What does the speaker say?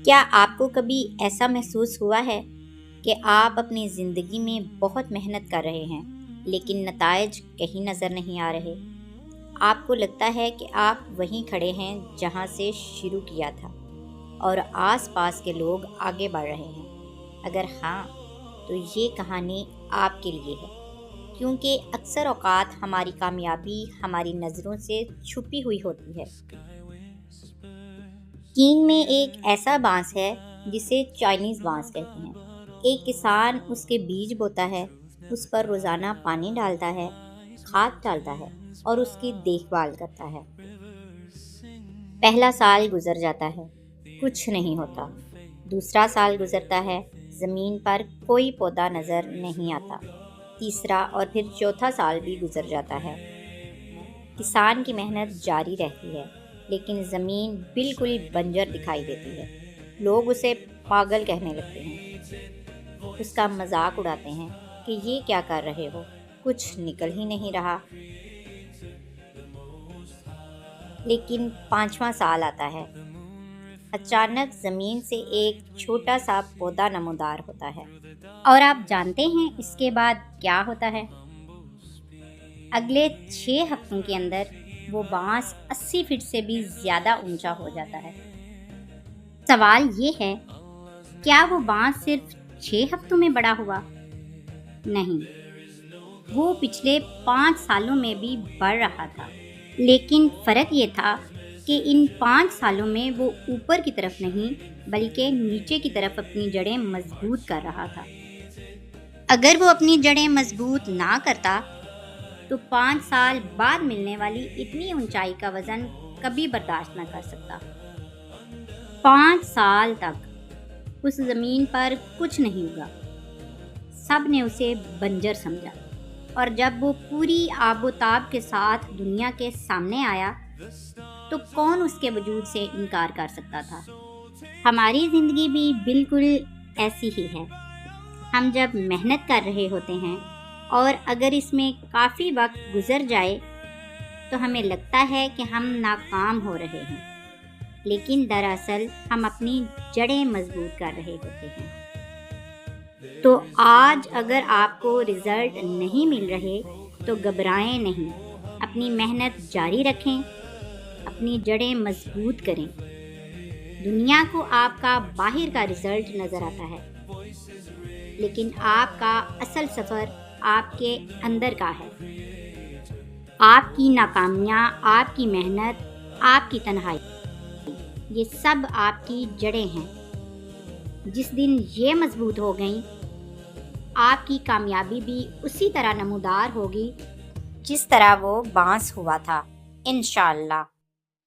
کیا آپ کو کبھی ایسا محسوس ہوا ہے کہ آپ اپنی زندگی میں بہت محنت کر رہے ہیں لیکن نتائج کہیں نظر نہیں آ رہے؟ آپ کو لگتا ہے کہ آپ وہیں کھڑے ہیں جہاں سے شروع کیا تھا اور آس پاس کے لوگ آگے بڑھ رہے ہیں۔ اگر ہاں، تو یہ کہانی آپ کے لیے ہے، کیونکہ اکثر اوقات ہماری کامیابی ہماری نظروں سے چھپی ہوئی ہوتی ہے۔ چین میں ایک ایسا بانس ہے جسے چائنیز بانس کہتے ہیں۔ ایک کسان اس کے بیج بوتا ہے، اس پر روزانہ پانی ڈالتا ہے، کھاد ڈالتا ہے اور اس کی دیکھ بھال کرتا ہے۔ پہلا سال گزر جاتا ہے، کچھ نہیں ہوتا۔ دوسرا سال گزرتا ہے، زمین پر کوئی پودا نظر نہیں آتا۔ تیسرا اور پھر چوتھا سال بھی گزر جاتا ہے۔ کسان کی محنت جاری رہتی ہے، لیکن زمین بالکل بنجر دکھائی دیتی ہے۔ لوگ اسے پاگل کہنے لگتے ہیں، اس کا مذاق اڑاتے ہیں کہ یہ کیا کر رہے ہو، کچھ نکل ہی نہیں رہا۔ لیکن پانچواں سال آتا ہے، اچانک زمین سے ایک چھوٹا سا پودا نمودار ہوتا ہے۔ اور آپ جانتے ہیں اس کے بعد کیا ہوتا ہے؟ اگلے 6 ہفتوں کے اندر وہ بانس 80 فٹ سے بھی زیادہ اونچا ہو جاتا ہے۔ سوال یہ ہے، کیا وہ بانس صرف 6 ہفتوں میں بڑا ہوا؟ نہیں، وہ پچھلے 5 سالوں میں بھی بڑھ رہا تھا۔ لیکن فرق یہ تھا کہ ان 5 سالوں میں وہ اوپر کی طرف نہیں بلکہ نیچے کی طرف اپنی جڑیں مضبوط کر رہا تھا۔ اگر وہ اپنی جڑیں مضبوط نہ کرتا تو 5 سال بعد ملنے والی اتنی اونچائی کا وزن کبھی برداشت نہ کر سکتا۔ 5 سال تک اس زمین پر کچھ نہیں ہوگا، سب نے اسے بنجر سمجھا، اور جب وہ پوری آب و تاب کے ساتھ دنیا کے سامنے آیا تو کون اس کے وجود سے انکار کر سکتا تھا؟ ہماری زندگی بھی بالکل ایسی ہی ہے۔ ہم جب محنت کر رہے ہوتے ہیں اور اگر اس میں کافی وقت گزر جائے تو ہمیں لگتا ہے کہ ہم ناکام ہو رہے ہیں، لیکن دراصل ہم اپنی جڑیں مضبوط کر رہے ہوتے ہیں۔ تو آج اگر آپ کو رزلٹ نہیں مل رہے تو گھبرائیں نہیں، اپنی محنت جاری رکھیں، اپنی جڑیں مضبوط کریں۔ دنیا کو آپ کا باہر کا رزلٹ نظر آتا ہے، لیکن آپ کا اصل سفر آپ کے اندر کا ہے۔ آپ کی ناکامیاں، آپ کی محنت، آپ کی تنہائی، یہ سب آپ کی جڑیں ہیں۔ جس دن یہ مضبوط ہو گئیں، آپ کی کامیابی بھی اسی طرح نمودار ہوگی جس طرح وہ بانس ہوا تھا، انشاءاللہ۔